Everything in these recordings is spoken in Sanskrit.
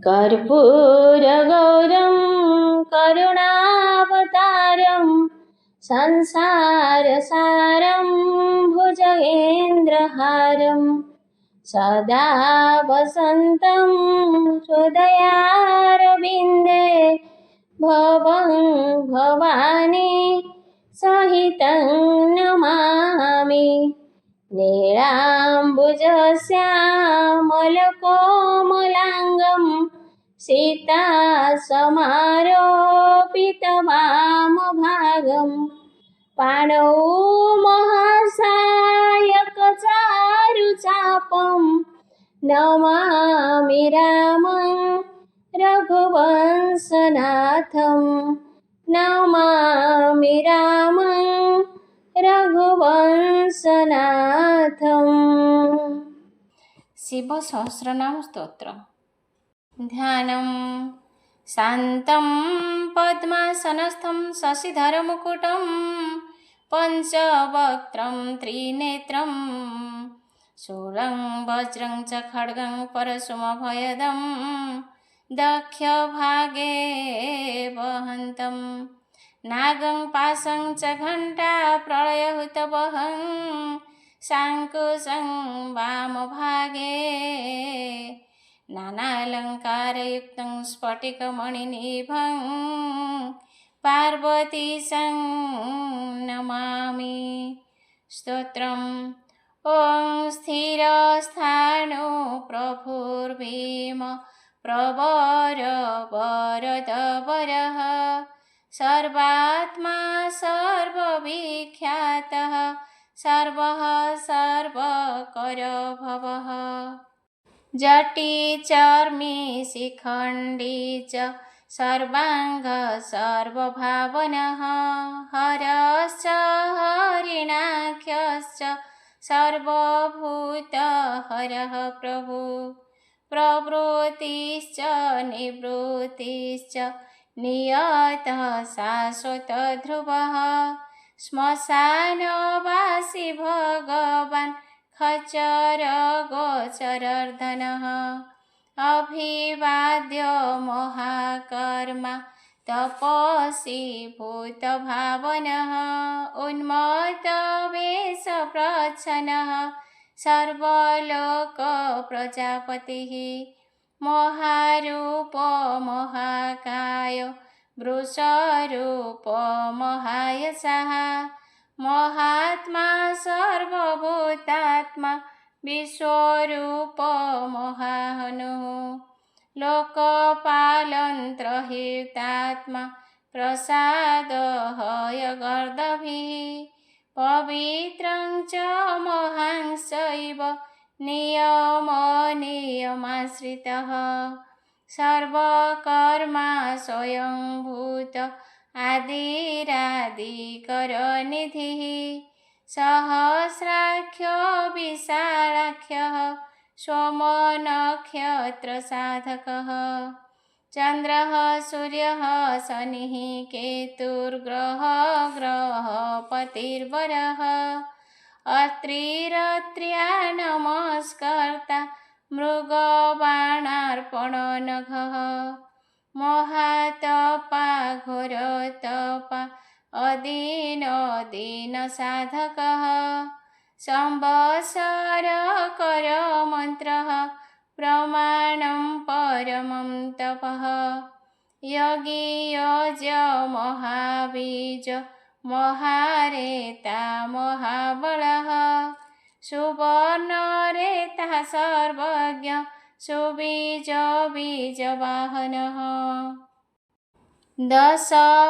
कर्पूरगौरं करुणावतारं संसारसारं भुजगेन्द्रहारं सदा वसन्तं हृदयारविन्दे भवं भवानी सहितं नमामि। नीलाम्बुजश्यामलकोमलाङ्गं सीतासमारोपितवामभागं पाणौ महासायकचारुचापं नमामि रामं रघुवंशनाथं नमामि रामं रघुवंशनाथम्। शिव सहस्रनाम स्तोत्र। ध्यानं शान्तं पद्मासनस्थं शशिधरमुकुटं पञ्चवक्त्रं त्रिनेत्रं शूलं वज्रं च खड्गं परशुमभयदं दक्षभागे वहन्तं नागं पाशं च घण्टा प्रलयहुतवहं शाङ्कुशं वामभागे नानालङ्कारयुक्तं स्फटिकमणिनिभं पार्वतीशं नमामि। स्तोत्रम्। ॐ स्थिरस्थाणो प्रभुर्भीम प्रवरवरदवरः सर्वात्मा सर्वविख्यातः सर्वः सर्वकरभवः जटी चर्मी शिखण्डी च सर्वाङ्ग सर्वभावनः हरश्च हरिणाख्यश्च सर्वभूतहरः प्रभु प्रवृत्तिश्च निवृत्तिश्च नियतः शाश्वतध्रुवः श्मशानवासी भगवान् खच्चरगोचरर्धनः अभिवाद्य महाकर्मा तपस्वी भूतभावनः उन्मत्तवेषप्रच्छन्नः सर्वलोकप्रजापतिः महारूप महाकाय वृषरूप महायशः महात्मा सर्वभूतात्मा विश्वरूप महाहनुः लोकपालन्त्रहितात्मा प्रसादहयगर्दभिः पवित्रं च महांश्चैव नियमाश्रितः सर्वकर्मा स्वयंभूत आदिरादिकरनिधिः सहस्राख्य विशालाख्यः सोमनक्षत्रसाधकः चन्द्रः सूर्यः शनिः केतुर्ग्रहपतिर्वरः अत्रिरत्र्या नमस्कर्ता मृगबाणार्पणनघः महातपा घोरतपा अदीनदीनसाधकः संवत्सरकरमन्त्रः प्रमाणं परमं तपः यज्ञयज्ञ महाबीज महारेता महाबलः सुवर्णरेता सर्वज्ञ सुबीज बीजवाहनः दशबाहुस्तनिमीश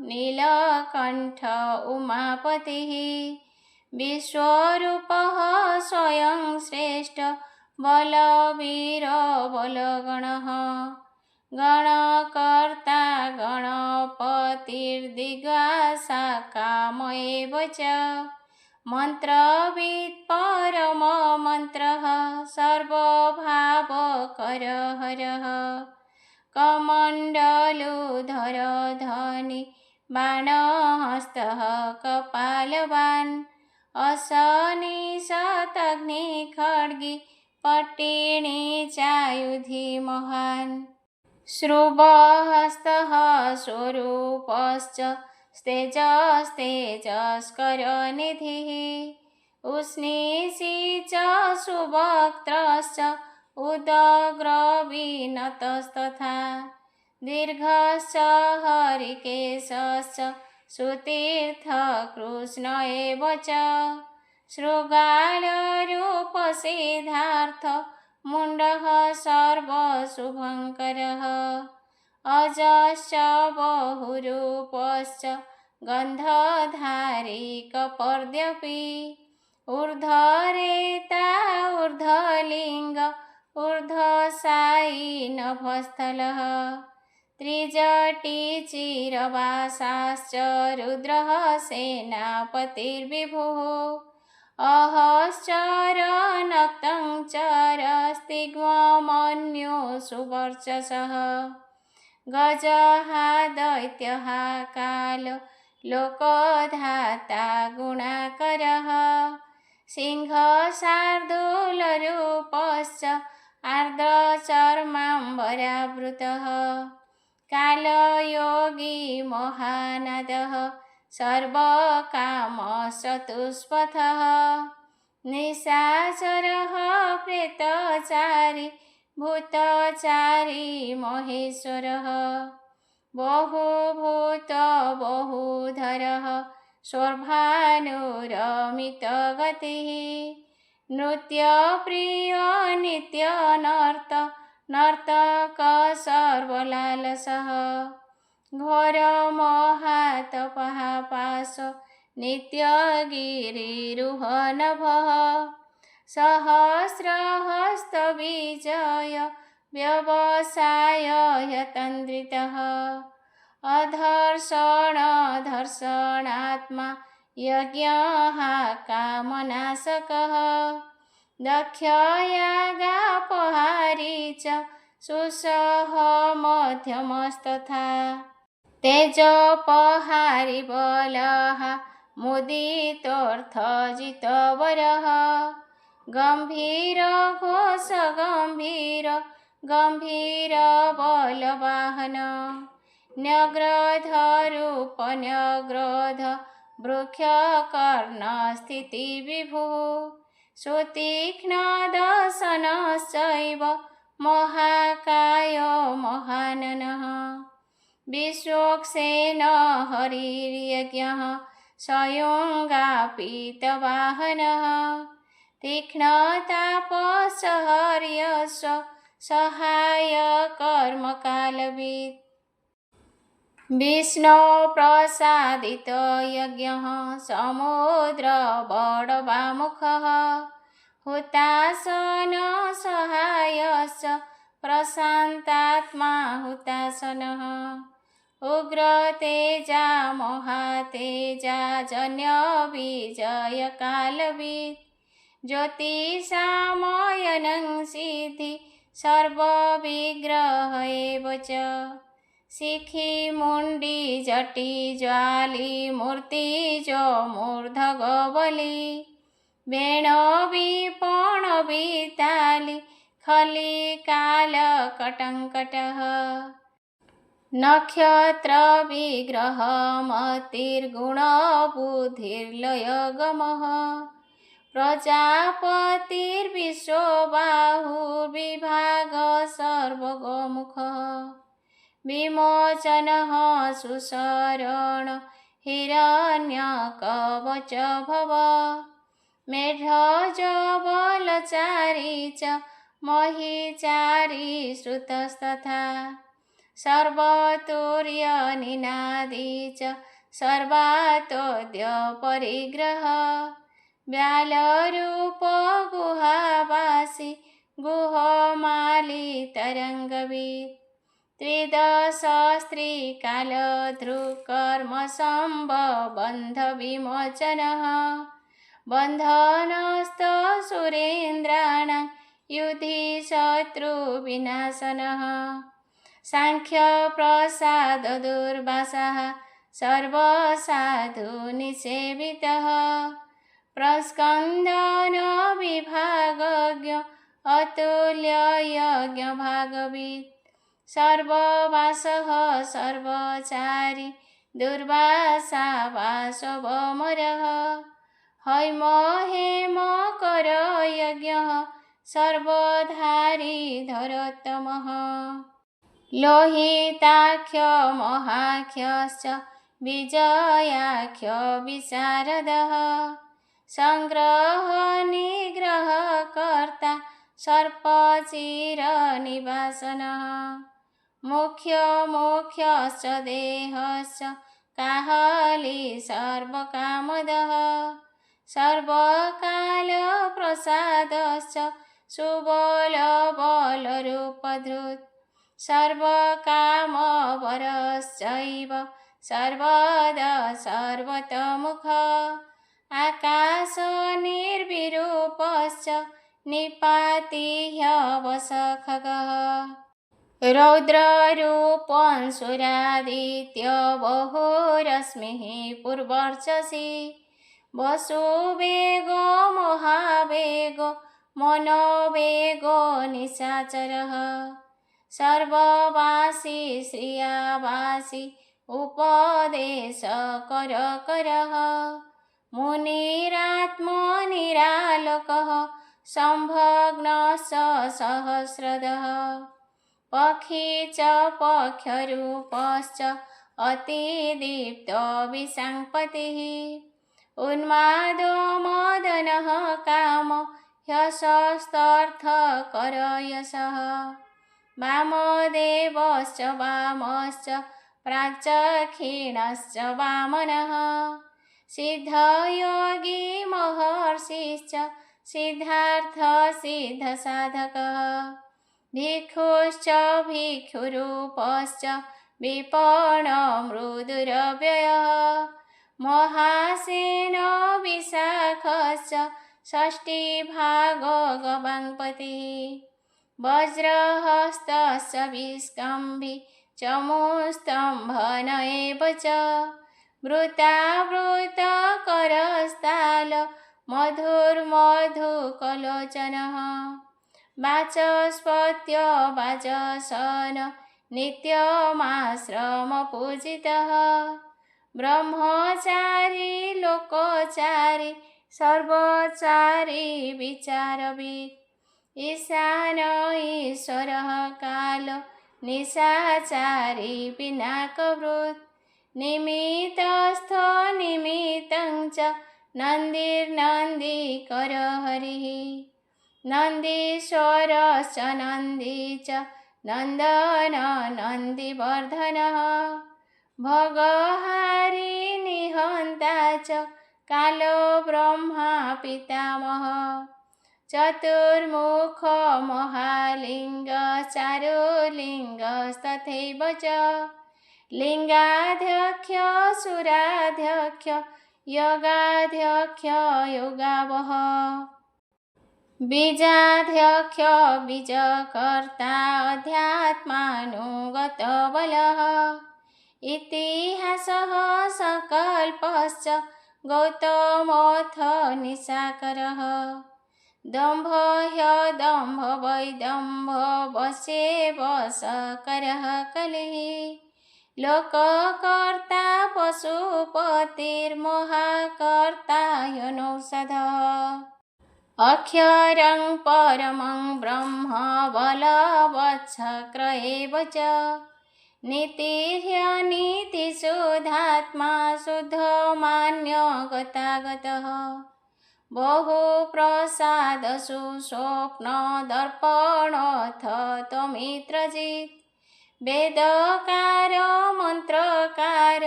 नीलकण्ठ उमापतिः विश्वरूपः स्वयं श्रेष्ठ बलवीरबलगणः गणकर्ता गणपतिर्दिग्वासाकामयेव च मन्त्रवित् परममन्त्रः सर्वभावकरहरः कमण्डलुधर धनि बाणहस्तः कपालवान् अशनि शतघ्नि खड्गी पट्टिणी चायुधि महान् श्रुवहस्तः स्वरूपश्च तेजस्तेजस्करनिधिः उष्णीषी च सुवक्त्रश्च उदग्रविनतस्तथा दीर्घश्च हरिकेशश्च सुतीर्थकृष्ण एव च शृगालरूपसिद्धार्थ मुण्डः सर्वशुभङ्करः अजश्च बहुरूपश्च गन्धधारी कपर्द्यपि ऊर्ध्वरेता ऊर्ध्वलिङ्ग ऊर्ध्वशायी नभस्थलः त्रिजटी चिरवासाश्च रुद्रः सेनापतिर्विभुः अहश्चर नक्तञ्चरस्तिग्मन्यो सुवर्चसः गजः दैत्यः काल लोकधाता गुणाकरः सिंहशार्दूलरूपश्च आर्द्रचर्माम्बरावृतः कालयोगी महानादः सर्वकामचतुष्पथः निशाचरः प्रेतचारी भूतचारी महेश्वरः बहुभूत बहुधरः शोर्भानुरमितगतिः नृत्यप्रिय नित्यनर्त नर्तक सर्वलालसः घोरमहातपः पाश नित्यगिरिरुहनभः सहस्रहस्तविजय व्यवसाय यतन्द्रितः अधर्षणात्मा यज्ञः कामनाशकः दक्षयागापहारी च सुसह मध्यमस्तथा तेजोपहारी बलः मुदितोऽर्थजितवरः गम्भीर घोष गम्भीर गम्भीर बलवाहन न्यग्रधरूप न्यग्रध वृक्षकर्णस्थितिविभुः सुतीक्ष्णदशनश्चैव महाकाय महाननः विश्वक्सेन हरिर्यज्ञः संयोगापितवाहनः तीक्ष्णतापश्चर्यस्य सहायकर्मकालवित् विष्णुप्रसादितो यज्ञः समुद्रबडवामुखः हुतासन सहायश्च प्रशान्तात्मा हुतासनः उग्रतेजा महातेजा जन्यविजयकालवित् ज्योतिषामयनं सिद्धि सर्वविग्रह एव च शिखिमुण्डी जटी ज्वाली मूर्तिजो मूर्धगबली वेणविपणविताली खलिकालकटङ्कटः नक्षत्रविग्रहमतिर्गुणबुद्धिर्लयगमः प्रजापतिर्विश्वबाहुर्विभागः सर्वगोमुखः विमोचनः सुशरण हिरण्यकवच भव मेढजबलचारी च महीचारी श्रुतस्तथा सर्वतुर्यनिनादी च सर्वातोद्य परिग्रह व्यालरूप गुहावासी गुहमाली तरङ्गवित् त्रिदशस्त्रीकालधृकर्मसम्बन्धविमोचनः बन्धनस्थसुरेन्द्राणां युधि शत्रुविनाशनः साङ्ख्यप्रसाददुर्वासः सर्वसाधुनिसेवितः प्रस्कन्दनविभागज्ञ अतुल्य यज्ञभागवित् सर्ववासः सर्वचारी दुर्वासा वासवमरः हैम हेम कर यज्ञः सर्वधारी धरोत्तमः लोहिताख्य महाख्यश्च विजयाख्य विशारदः संग्रह निग्रह कर्ता सर्पचिरनिवासनः मुख्य मोक्षश्च देहश्च काहली सर्वकामदः सर्वकालप्रसादश्च सुबलबलरूपधृत् सर्वकामवरश्चैव सर्वदा सर्वतोमुख आकाशनिर्विरूपश्च निपाति ह्यवसखगः रौद्ररूपंसुरादित्य बहुरश्मिः पूर्वर्चसि वसुवेगो महावेगो मनोवेगो निशाचरः सर्ववासी श्रियावासी उपदेशकरकरः मुनिरात्मनिरालोकः संभग्नश्च सहस्रदः पक्षी च पक्षरूपश्च अतिदीप्तविशाङ्पतिः उन्मादो मदनः काम ह्यशस्तार्थकरयशः वामदेवश्च वामश्च प्राच्यक्षीणश्च वामनः सिद्धयोगी महर्षिश्च सिद्धार्थसिद्धसाधकः भिक्षुश्च भिक्षुरूपश्च विपणमृदुरव्ययः महासेनो विशाखश्च षष्टिभागो गवाङ्पतिः वज्रहस्तश्च विष्कम्भि चमूस्तम्भन एव च वृतावृतकरस्ताल मधुर्मधुकलोचनः वाचस्पत्य वाचसन नित्यमाश्रमपूजितः ब्रह्मचारी लोकोचारी सर्वचारी विचारवित् ईशान ईश्वरः काल निशाचारी पिनाकवृत् निमित्तस्थ निमित्तं च नन्दिर्नन्दिकरहरिः नन्दीश्वरश्च नन्दी च नन्दन नन्दिवर्धनः भगहारी निहन्ता च कालो ब्रह्मा पितामहः चतुर्मुख महालिङ्ग चारुलिङ्गस्तथैव च लिङ्गाध्यक्ष सुराध्यक्ष योगाध्यक्ष योगावः बीजाध्यक्ष बीजकर्ता अध्यात्मानुगतबलः इतिहासः सकल्पश्च गौतमोऽथ निशाकरः दम्भ ह्यदम्भ वैदम्भ वशेवशकरः कलिः लोककर्ता पशुपतिर्महाकर्ता ह्यनौषधः अक्षरं परमं ब्रह्म बलवत्सक्र एव च नीतिर्ह्यनीतिशुद्धात्मा शुद्धमान्यगतागतः बहुप्रसादसु स्वप्नदर्पणोऽथ त्वमित्रजित् वेदकार मन्त्रकार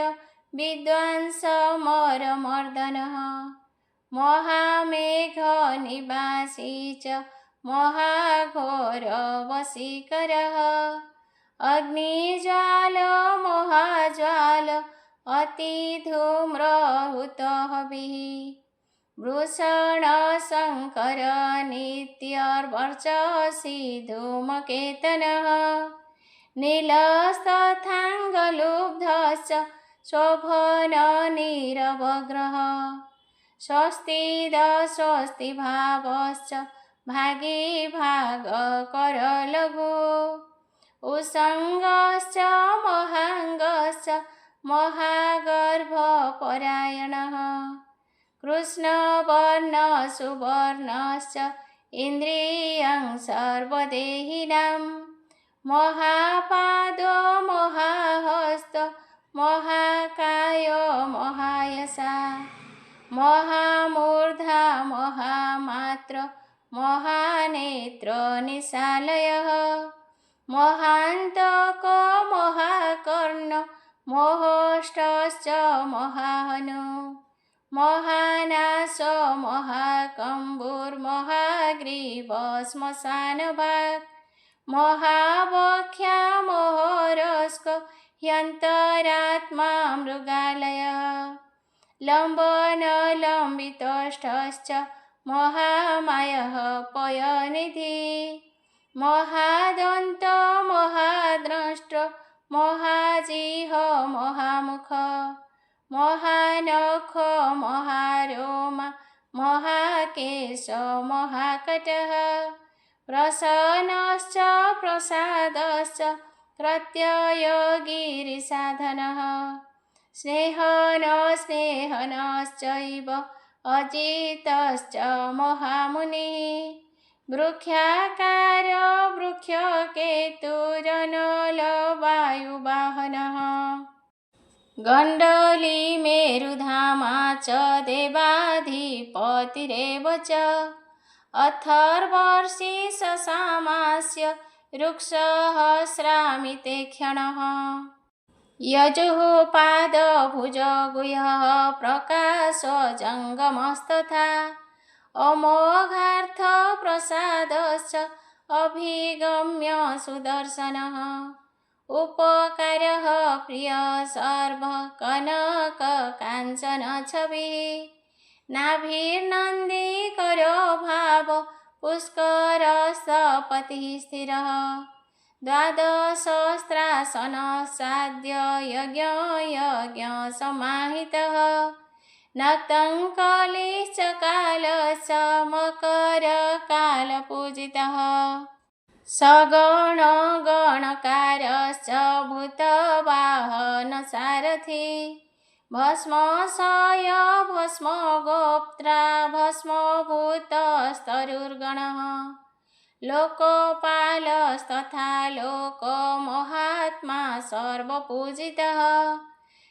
विद्वांसमरमर्दनः महामेघनिवासी च महाघोरवशीकरः अग्निज्वाल महाज्वाल अतिधूम्रहुतहविः वृषणशङ्कर नित्यर्वर्चसि धूमकेतनः नीलस्तथाङ्गलुब्धश्च शोभननीरवग्रहः स्वस्तिद स्वस्तिभावश्च भागी भाग कर लघु उसङ्गश्च महाङ्गश्च महागर्भपरायणः कृष्णवर्णसुवर्णश्च इन्द्रियं सर्वदेहिनां महापादो महाहस्त महाकाय महायसा महामूर्धा महामात्र महानेत्र निशालयः महान्तक महाकर्ण मोहोष्ठश्च महाहनु महानाश महाकम्बुर्महाग्रीव श्मशानभाग महावक्ष्या मोहरस्क ह्यन्तरात्मा मृगालयः लम्बनलम्बितोष्ठश्च महामायः पयनिधि महादन्त महाद्रष्ट महाजिह्व महामुख महानख महारोम महाकेश महाकटः प्रसन्नश्च प्रसादश्च प्रत्ययगिरिसाधनः स्नेहनश्चैव अजितश्च महामुनिः वृक्षाकार वृक्षकेतुरनलवायुवाहनः गण्डली मेरुधामा च देवाधिपतिरेव च अथर्वर्षिषसामास्य ऋक्षसहस्रामिते क्षणः यजुः पादभुजगुह्यः प्रकाशजङ्गमस्तथा अमोघार्थप्रसादश्च अभिगम्य सुदर्शनः उपकारः प्रियः सर्वकनककाञ्चन छविः नाभिर्नन्दीकरो भाव पुष्करस्थपतिः स्थिरः द्वादशसहस्रासनसाद्य यज्ञसमाहितः नक्तं कलिश्च कालश्च मकरकालपूजितः सगणगणकारश्च भूतवाहनसारथी भस्मशय भस्मगोप्त्रा भस्मभूतस्तरुर्गणः लोकपालस्तथा लोकमहात्मा सर्वपूजितः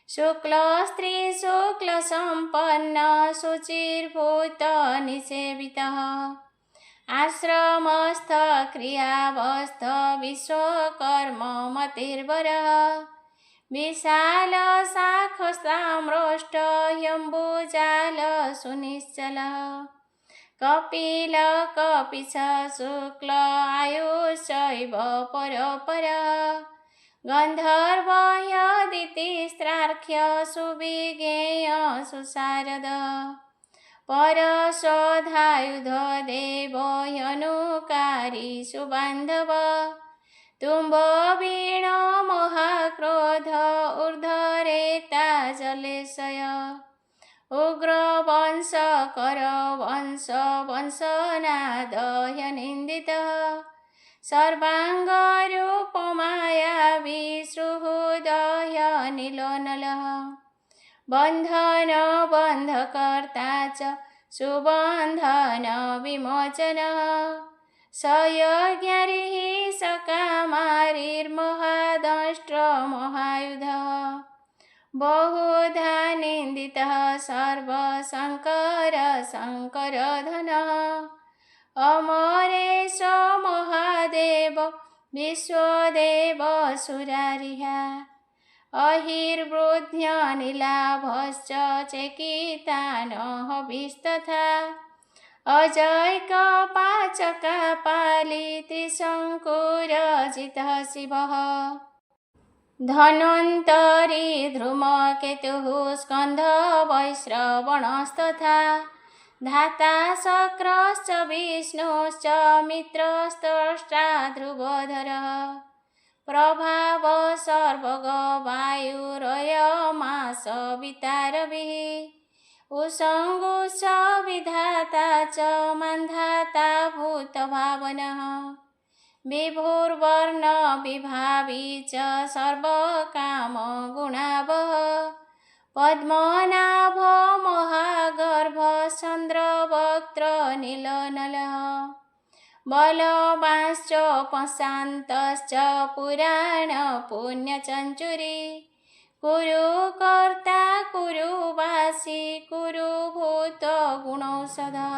शुक्लस्त्रीशुक्लसम्पन्न शुचिर्भूतनिसेवितः आश्रमस्थ क्रियावस्थ विश्वकर्ममतिर्वरः विशालशाखस्ताम्रोष्ट यम्बुजालसुनिश्चलः कपिलकपिश शुक्ल आयुश्चैव परोपरः गन्धर्वह्यदितिस्त्रार्क्ष्य सुविज्ञेय सुशारदः परशोधायुध देवो ह्यनुकारी सुबान्धव तुम्बवीण महाक्रोध ऊर्ध्वरेता जलेशय उग्रवंशकर वंशनादह्यनिन्दितः सर्वाङ्गरूपमायावी सुहृदह्यनिलोनलः बन्धनबन्धकर्ता च सुबन्धनविमोचनः स यज्ञारिः सकामारिर्महादष्ट्रमहायुधः बहुधा निन्दितः सर्वशङ्करशङ्करधनः अमरेश महादेव विश्वदेव सुरारिहा अहिर्वृद्ध्यनिलाभश्च चेकितानहविस्तथा अजैकपाचकापाली त्रिशङ्कुरजितः शिवः धन्वन्तरी धूमकेतुः स्कन्धवैश्रवणस्तथा धाता शक्रश्च विष्णुश्च मित्रस्त्रष्टा ध्रुवधरः प्रभाव सर्वगो वायुरयमा सविता रविः उषङ्गुश्च विधाता च मान्धाता भूतभावनः विभुर्वर्णविभावी च सर्वकामगुणावः पद्मनाभो महागर्भश्चन्द्रवक्त्र नीलनलः बलवांश्च प्रशान्तश्च पुराणपुण्यचञ्चुरी कुरु कर्ता कुरु वासी कुरु भूतगुणौषधः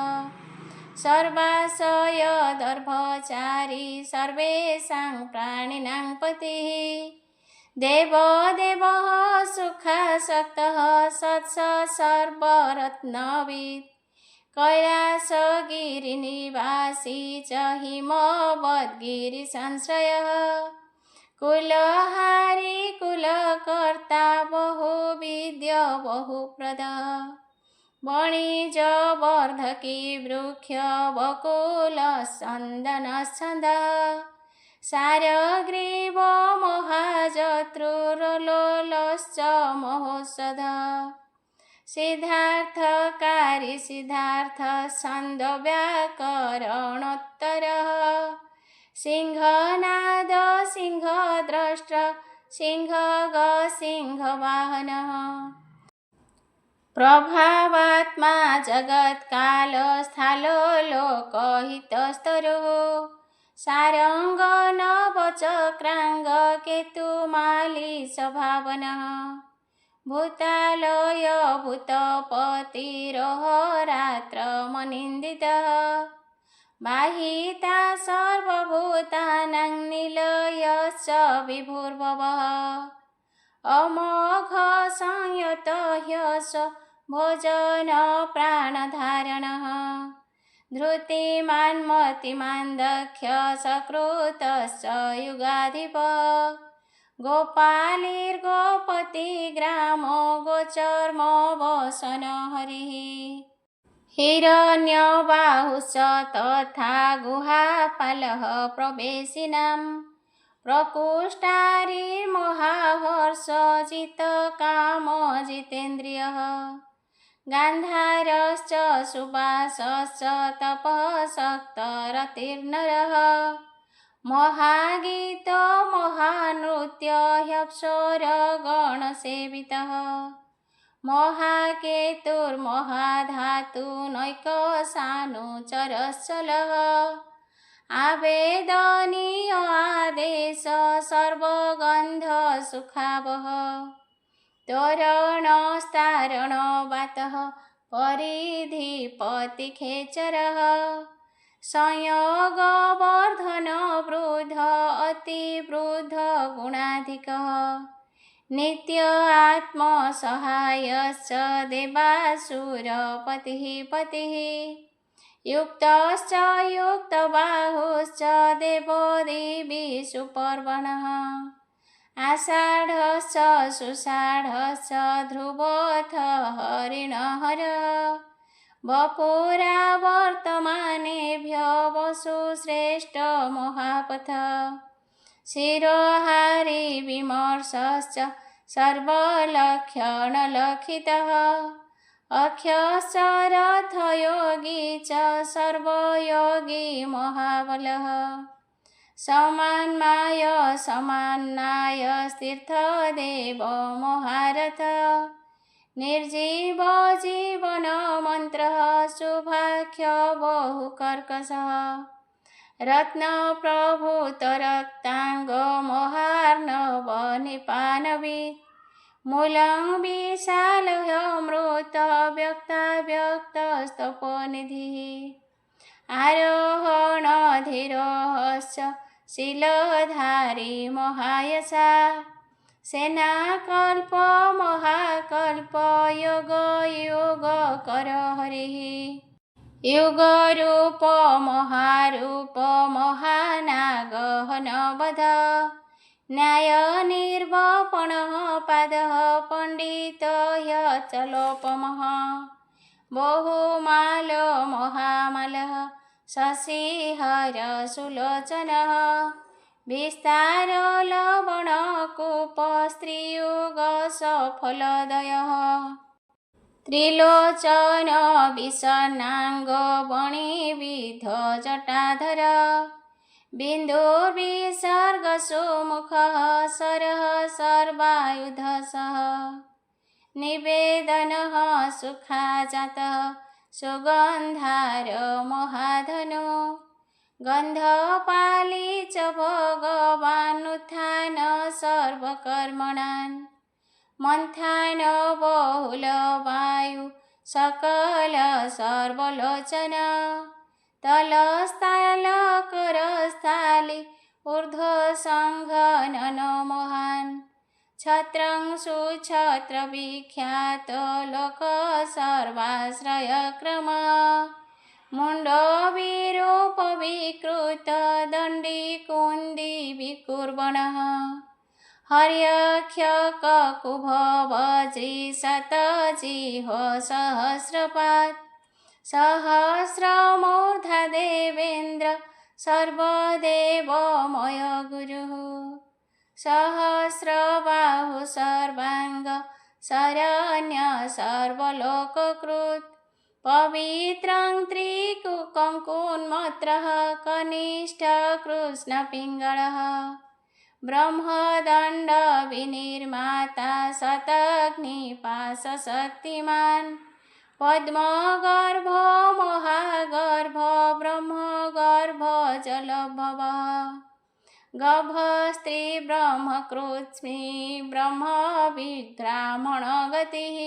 सर्वाशय दर्भचारी सर्वेषां प्राणिनां पतिः देवदेवः सुखासक्तः सत्स सर्वरत्नवित् कैलासगिरिनिवासी च हिमवद्गिरिसंश्रयः कुलहारी कुलकर्ता बहुविद्य बहुप्रदः वणिजवर्धकी वृक्ष वकुलचन्दनच्छन्दः सारग्रीव महाजत्रुरलोलश्च महोषधः सिद्धार्थकारी सिद्धार्थ छन्दव्याकरणोत्तरः सिंहनाद सिंहद्रष्ट सिंहग सिंहवाहनः प्रभावात्मा जगत्कालस्थालो लोकहितस्तरुः सारंग नवचक्रांग केतुमाली स्वभावनः भूतालय भूतपतिरहरात्रमनिन्दितः बाहिता सर्वभूतानां निलयश्च विभुर्भवः अमोघ संयत ह्यस भोजन प्राणधारणः धृतिमान् मतिमान् दक्ष सकृतश्च युगाधिपः गोपालिर्गोपतिग्रामो गोचर्मो वसनहरिः हिरण्यबाहुश्च तथा गुहापालः प्रवेशिनां प्रकुष्ठारिर्महाहर्षजितकामो जितेन्द्रियः गान्धारश्च सुबासश्च तपःसक्तरतिर्नरः महागीतो महानृत्य ह्यप्सरगणसेवितः महाकेतुर्महाधातुनैकसानुचरश्चलः आवेदनीय आदेश सर्वगन्धसुखावः तोरणस्तारणवातः परिधिपतिखेचरः संयोगवर्धन वृद्ध अतिवृद्ध गुणाधिकः नित्य आत्मसहायश्च देवासुरपतिः पतिः युक्तश्च युक्तबाहुश्च देवो देवी सुपर्वणः आषाढश्च सुषाढश्च ध्रुवोऽथ हरिणहरः वपुरावर्तमानेभ्यो वसुश्रेष्ठ महापथः शिरोहारी विमर्शश्च सर्वलक्षणलक्षितः अक्षश्च रथयोगी च सर्वयोगी महाबलः समान्माय समान्नाय तीर्थदेव महारथः निर्जीव जीवन मंत्रः शुभाख्य बहुकर्कशः रत्नप्रभूतरक्तांग महार्णवनिपानवित् मूलं विशालमृत व्यक्ताव्यक्तस्तपोनिधिः आरोहणधीरोहश्च शीलधारी महायशा सेनाकल्प महाकल्प योग योगकर हरिः युगरूप महारूप महानागहनवध न्यायनिर्वपणः पादः पण्डित ह्यचलोपमः बहुमालो महामलः शशिहरसुलोचनः विस्तारलवणकूप स्त्रीयुगसफलदयः त्रिलोचन विषन्नाङ्ग वणिविध जटाधर बिन्दुर्विसर्गसुमुखः सरः सर्वायुधसः निवेदनः सुखाजातः सुगन्धार महाधनो गन्धपाली च भगवानुत्थान सर्वकर्मणान् मन्थान बहुलवायु सकल सर्वलोचन तलस्थालकरस्थाली ऊर्ध्वसङ्घनन महान् छत्रं सुछत्रविख्यात लोक सर्वाश्रयक्रम मुण्डविरूपविकृत दण्डी विकुर्वणः हर्यख्यककुभ वज्री शतजिह्व सहस्रपात् सहस्रमूर्धा देवेन्द्र सर्वदेवमय गुरुः सहस्रबाहु सर्वाङ्ग शरण्य सर्वलोककृत् पवित्रं त्रिकङ्कुन्मत्रः कनिष्ठ कृष्णपिङ्गळः ब्रह्मदण्ड विनिर्माता शतग्निपाशशक्तिमान् पद्मगर्भ महागर्भ ब्रह्मगर्भ जलभवः गभस्त्री ब्रह्मकृत्स्मि ब्रह्मविद्ब्राह्मणगतिः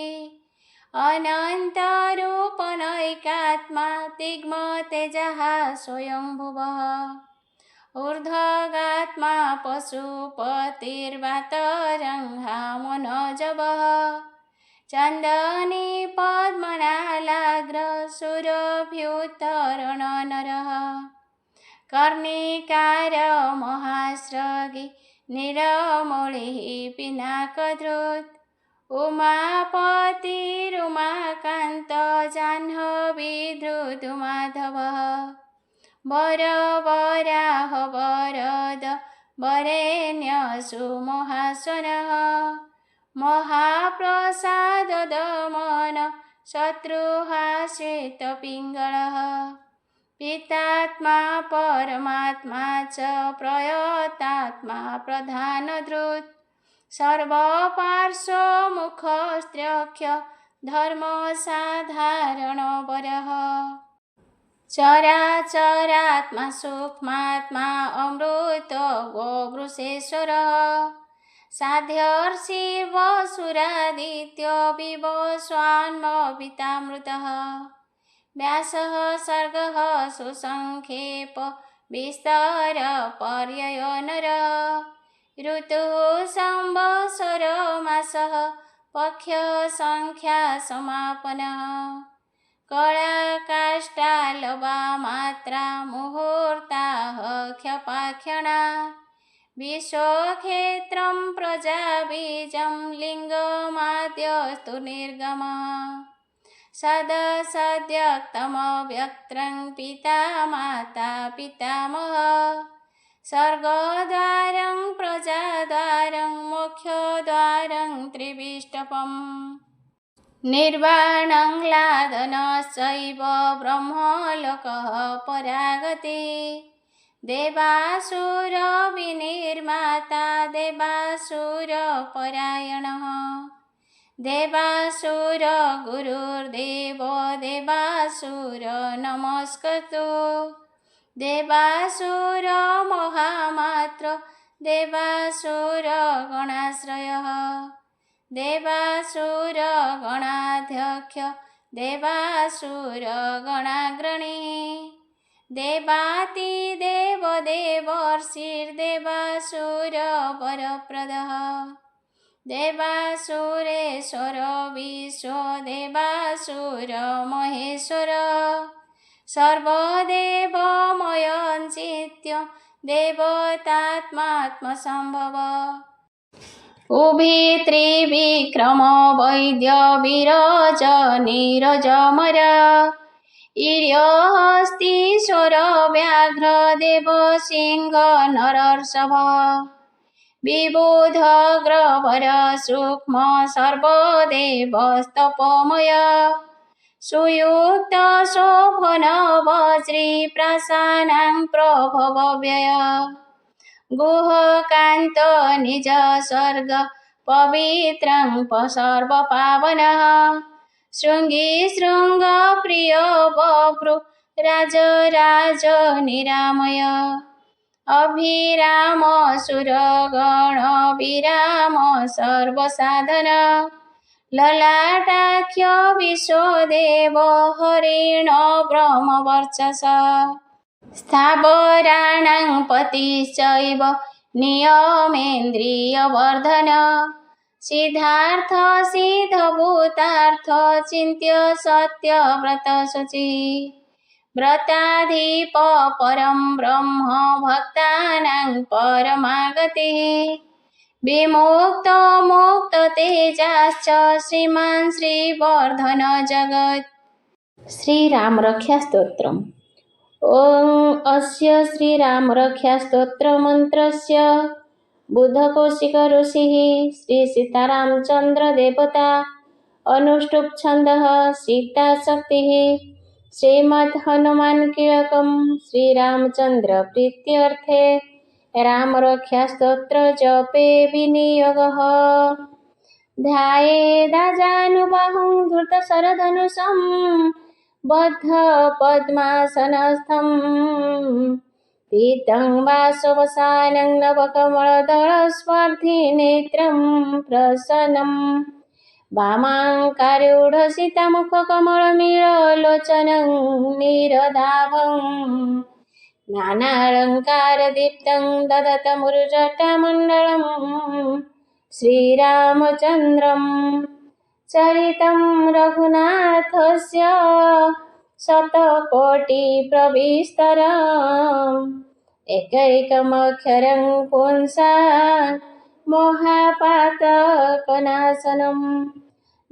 अनन्तरूपनैकात्मा तिग्मतेजः स्वयंभुवः ऊर्ध्वगात्मा पशुपतिर्वातरङ्घा मनोजवः चन्दनी पद्मनालाग्र सुरभ्युत्तरणनरः कर्णिकार महास्रगी निरमौलिः पिनाकधृत् उमापतिरुमाकान्त जाह्नवीधृतुमाधवः वरवराह वरद वरेण्य सुमहास्वनः महाप्रसाददमन शत्रुहा श्वेतपिङ्गळः पितात्मा परमात्मा च प्रयतात्मा प्रधानधृत् सर्वपार्श्वमुखस्त्र्यख्य धर्मसाधारणवरः चराचरात्मा सूक्ष्मात्मा अमृत गोवृषेश्वरः साध्यर्षिवसुरादित्य विवस्वान्मवितामृतः व्यासः सर्गः सुसङ्क्षेप विस्तार पर्ययनरः ऋतुः संवत्सर मासः पक्षसङ्ख्या समापनः कलाकाष्ठालवा मात्रा मुहूर्ताः क्षपाक्षणा विश्वक्षेत्रं प्रजाबीजं लिङ्गमाद्यस्तु निर्गमः सदसद्यक्तमव्यक्त्रं पिता माता पितामहः सर्गद्वारं प्रजाद्वारं मोक्षद्वारं त्रिविष्टपम् निर्वाणं लादनश्चैव ब्रह्मलोकः परागतिः देवासुरविनिर्माता देवासुरपरायणः देवासुर गुरुर्देवो देवासुर नमस्कृतो देवासुर महामात्र देवासुर गणाश्रयः देवासुर गणाध्यक्ष देवासुर गणाग्रणी देवातिदेव देवर्षिर्देवासुर वरप्रदः देवासुरेश्वर विश्व देवासुर महेश्वर सर्वदेवमयञ्चित्य देवतात्मात्मसम्भव उभि त्रिविक्रम वैद्य विरज नीरजमर ईर्यहस्तीश्वर व्याघ्र देव सिंह नरर्षभ विबोधग्रभर सूक्ष्म सर्वदेवस्तपमय सुयुक्त शोभन वज्री प्रासानां प्रभवव्यय गुहकान्त निज स्वर्ग पवित्रं सर्वपावनः शृङ्गी शृङ्गप्रिय बभ्रु राजराज निरामय अभिराम सुरगण विराम सर्वसाधन ललाटाख्य विश्वदेव हरिण ब्रह्मवर्चसा स्थावराणां पतिश्चैव नियमेन्द्रियवर्धन सिद्धार्थ सिद्धभूतार्थ चिन्त्य सत्यव्रतशुचि व्रताधिप परं ब्रह्म भक्तानां परमागतिः विमुक्तो मुक्ततेजाश्च श्रीमान् श्रीवर्धन जगत्। श्रीरामरक्षास्तोत्रम्। ओं अस्य श्रीरामरक्षास्तोत्रमन्त्रस्य बुद्धकौशिक ऋषिः श्रीसीतारामचन्द्रदेवता अनुष्टुप् छन्दः सीताशक्तिः श्रीमद्हनुमान्कीलकं श्रीरामचन्द्रप्रीत्यर्थे रामरक्षास्तोत्रजपे विनियोगः। ध्यायेदाजानुबाहुं धृतशरधनुषं बद्धपद्मासनस्थं पीतं वासवसानं नवकमलदलस्पर्धिनेत्रं प्रसन्नं वामाङ्कारूढसीतामुखकमलमीळलोचनं नीरदाभं नानालङ्कारदीप्तं ददतमुरुजटामण्डलं श्रीरामचन्द्रं चरितं रघुनाथस्य शतकोटिप्रविस्तरम् एकैकमक्षरं पुंसां मोहापातकनाशनं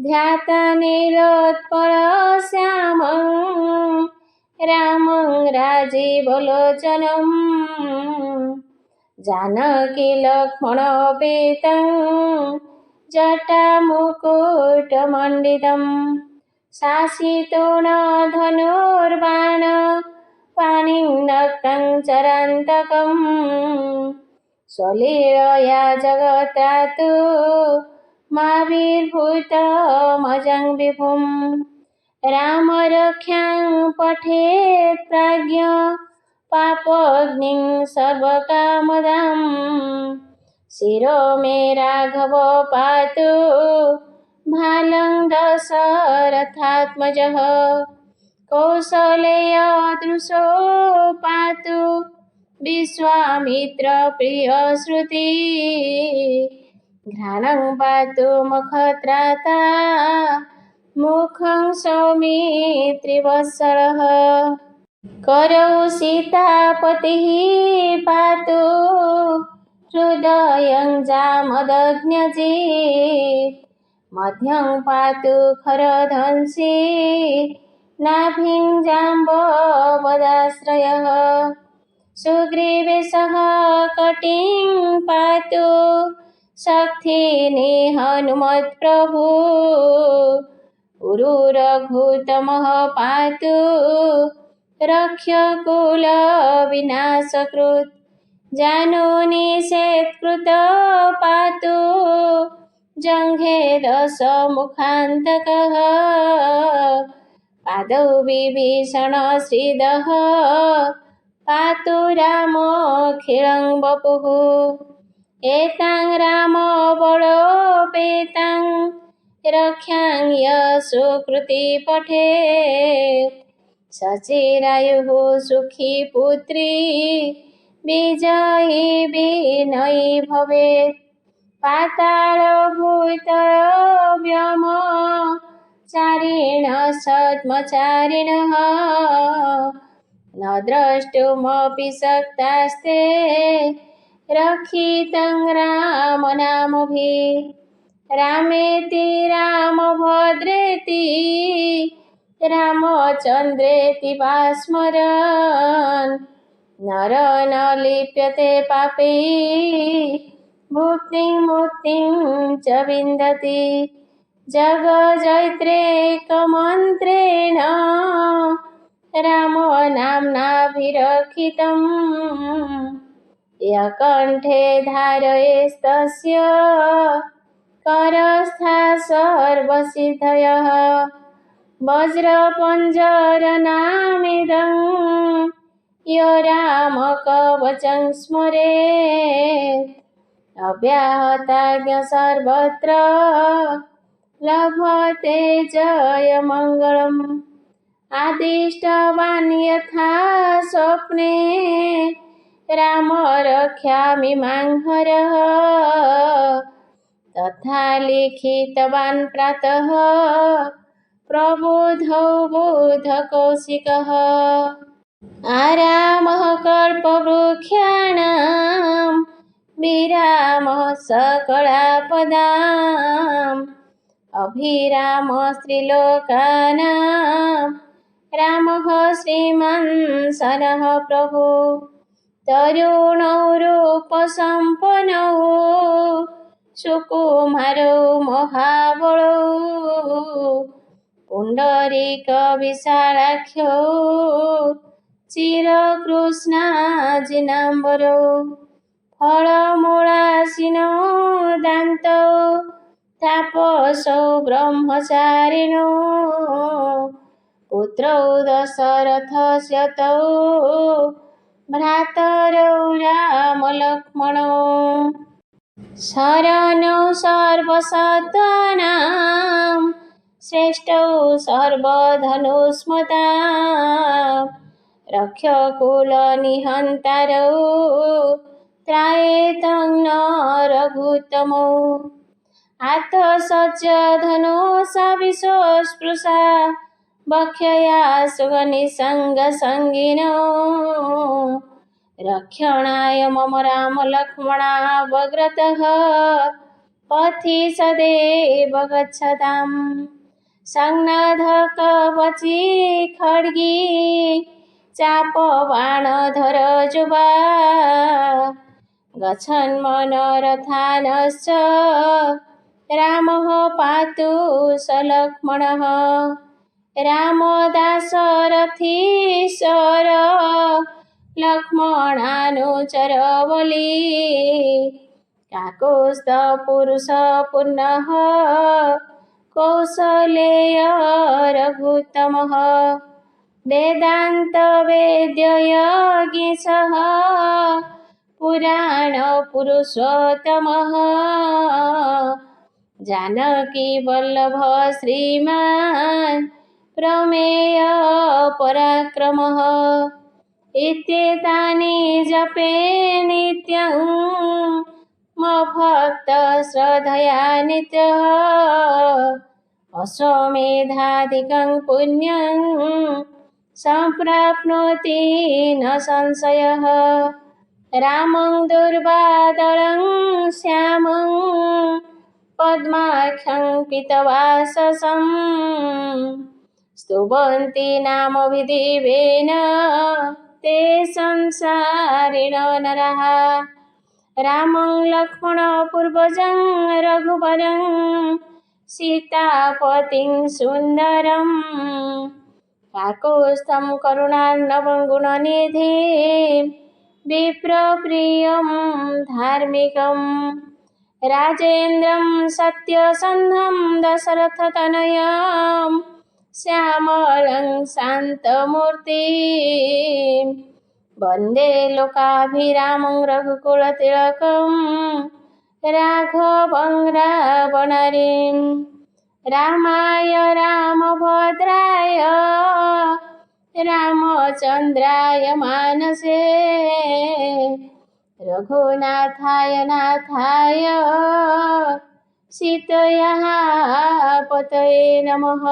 ध्यातनीलोत्पलश्यामं रामं राजीवलोचनं जानकीलक्ष्मणोपेतं जटामुकुटमण्डितं शासितोणधनुर्बाण पाणिं नक्तं चरान्तकं स्वलीलया जगत्रातु माविर्भूतमजं विभुं रामरक्षां पठेत् प्राज्ञ पापग्निं सर्वकामदां शिरो मे राघव पातु भालं दशरथात्मजः कौसलेयदृशो पातु विश्वामित्रप्रियश्रुति घ्राणं पातु मुखत्राता मुखं सौमित्रिवत्सलः करौ सीतापतिः पातु हृदयं जामदग्न्यजित् मध्यं पातु खरधंसी नाभिं जाम्बवदाश्रयः सुग्रीवेशः कटिं पातु शक्तिनी हनुमत्प्रभु उरुरघुतमः पातु रक्ष्यकुलविनाशकृत् जानुनिषेत्कृत पातु जङ्घे दशमुखान्तकः पादौ विभीषण श्रीदः पातु रामोऽखिलं वपुः एतां रामबलोपेतां रक्षां यः सुकृती पठेत् सचिरायुः सुखी पुत्री विजयी विनयी भवेत् पातालभूतव्यम चारिणः सद्मचारिणः न द्रष्टुमपि शक्तास्ते रक्षितं रामनामभिः रामेति रामभद्रेति रामचन्द्रेति वा स्मरन् नर न लिप्यते पापैः भुक्तिं मुक्तिं च विन्दति जगजैत्रेकमन्त्रेण रामो नाम्नाभिरक्षितम् यकण्ठे धारयेस्तस्य करस्था सर्वसिद्धयः वज्रपञ्जरनामिदं यो रामकवचं स्मरेत् अव्याहताज्ञ सर्वत्र लभते जयमङ्गलम् आदिष्टवान् यथा स्वप्ने राम रक्ष्यामि मां हरः तथा लिखितवान् प्रातः प्रबुधौ बुधकौशिकः आरामः कल्पवृक्षाणां विरामः सकलापदाम् अभिरामः स्त्रीलोकानां रामः श्रीमान् शनः प्रभु तरुणौ रूपसम्पन्नौ सुकुमारौ महाबलौ पुण्डरीकविशालाख्यौ चिरकृष्णाजिनाम्बरौ फलमूलासिनो दान्तौ तापसौ ब्रह्मचारिणौ पुत्रौ दशरथस्य तौ भ्रातरौ रामलक्ष्मणौ शरणौ सर्वसत्त्वानां श्रेष्ठौ सर्वधनुष्मतां रक्षकुलनिहन्तारौ त्रायेतं न रघुत्तमौ आत्मसज्जधनुषा विश्वस्पृशा वक्षया सुगनिसङ्गसङ्गिनौ रक्षणाय मम रामलक्ष्मणा वग्रतः पथि सदैव गच्छताम् संज्ञाधकवची खड्गी चापबाणधरजुबा गच्छन्मनरथानश्च रामः पातु स लक्ष्मणः रामदासरथीश्वर लक्ष्मणानुचर बली काकुत्स्थपुरुषपूर्णः कौसलेय रघुत्तमः वेदान्तवेद्ययज्ञेशः पुराणपुरुषोत्तमः जानकीवल्लभ श्रीमान् प्रमेय पराक्रमः इत्येतानि जपे नित्यं मद्भक्तश्रद्धया नित्यः अश्वमेधादिकं पुण्यं सम्प्राप्नोति न संशयः रामं दुर्वादलं श्यामं पद्माख्यं पीतवाससं स्तुवन्ति नाम विधिवेन ते संसारिण नरः रामं लक्ष्मणपूर्वजं रघुवरं सीतापतिं सुन्दरं काकुत्स्थं करुणार्णवं गुणनिधिं विप्रप्रियं धार्मिकं राजेन्द्रं सत्यसन्धं दशरथतनयं श्यामलं शान्तमूर्तिं वन्दे लोकाभिरामं रघुकुलतिलकं राघवं रावणहरिं रामाय रामभद्राय रामचन्द्राय मानसे रघुनाथाय नाथाय सीतया पतये नमः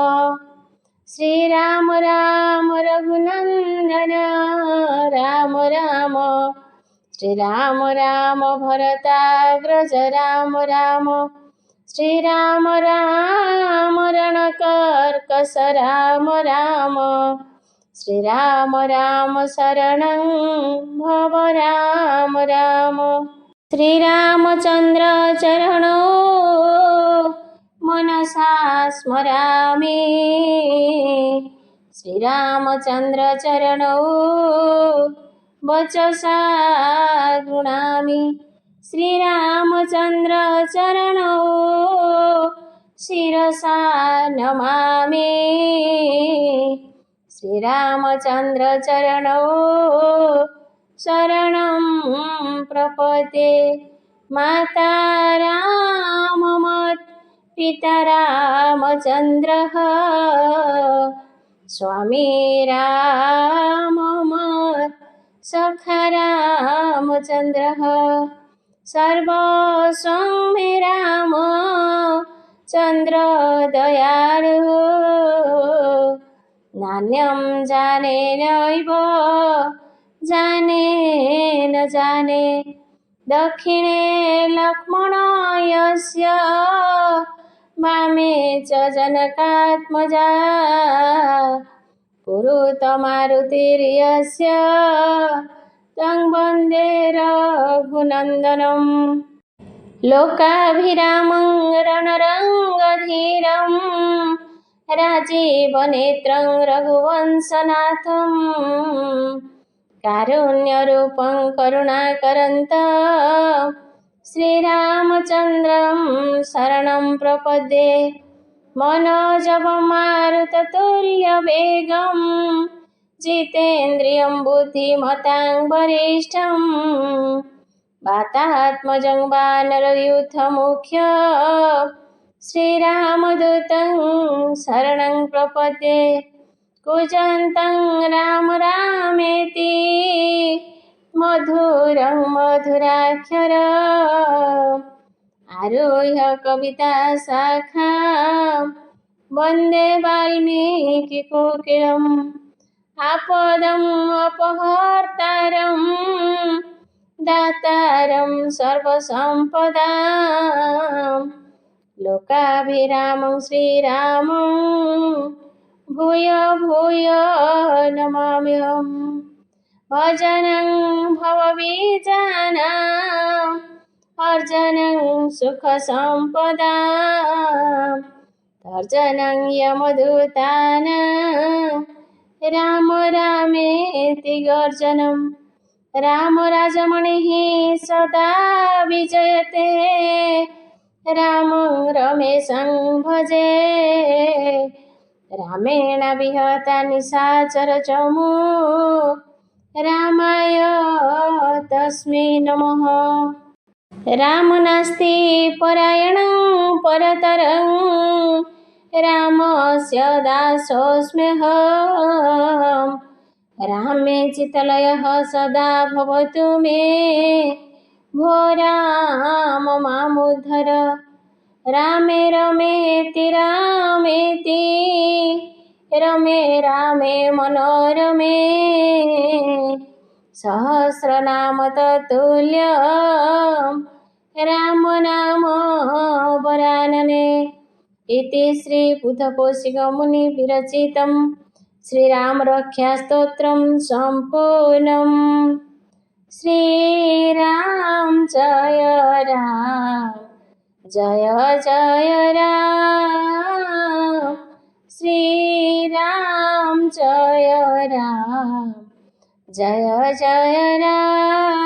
श्रीराम राम रघुनन्दन राम राम श्रीराम राम भरताग्रज राम राम श्रीराम राम रणकर्कश राम राम श्रीराम राम शरणं भव राम राम। श्रीरामचन्द्र चरणौ मनसा स्मरामि। श्रीरामचन्द्र चरणौ वचसा गृह्णामि। श्रीरामचन्द्र चरणौ शिरसा नमामि। श्रीरामचन्द्र चरणौ शरणं प्रपद्ये। माता राममत् पिता रामचन्द्रः स्वामी राममत् सखा रामचन्द्रः सर्वस्वं मे रामचन्द्र दयाळुः नान्यं जाने नैव जाने न जाने दक्षिणे लक्ष्मणस्य वामे च जनकात्मजा पुरुत मारुतिर्यस्य तं वन्दे रघुनन्दनम्। लोकाभिरामं रणरङ्गधीरं राजीवनेत्रं रघुवंशनाथं कारुण्यरूपं करुणाकरन्तं श्रीरामचन्द्रं शरणं प्रपद्ये। मनोजवं मारुततुल्यवेगं जितेन्द्रियं बुद्धिमतां वरिष्ठं वातात्मजं वानरयूथमुख्यं श्रीरामदूतं शरणं प्रपद्ये। कूजन्तं राम रामेति मधुरं मधुराक्षरम् आरुह्य कविताशाखां वन्दे वाल्मीकिकोकिलम्। आपदम् अपहर्तारं दातारं सर्वसम्पदां लोकाभिरामं श्रीरामं भूय भूय नमाम्यहम्। भजनं भवबीजानाम् अर्जनं सुखसम्पदाम् तर्जनं यमदूतानां राम रामेति गर्जनम्। रामराजमणिः सदा विजयते रामं रमेशं भजे। रामेण विहता निशाचरचमू रामाय तस्मै नमः। राम नास्ति परायणं परतरं रामस्य दासोऽस्म्यहम्। रामे चित्तलयः सदा भवतु मे भो राम मामुद्धर। रामे रमेति रामेति रमे रामे मनोरमे सहस्रनाम तत्तुल्यं राम नाम वरानने। इति श्री बुद्धकौशिकमुनि विरचितं श्रीरामरक्षास्तोत्रं सम्पूर्णम्। श्रीराम जय राम जय जय राम। श्रीराम जय राम जय जय राम।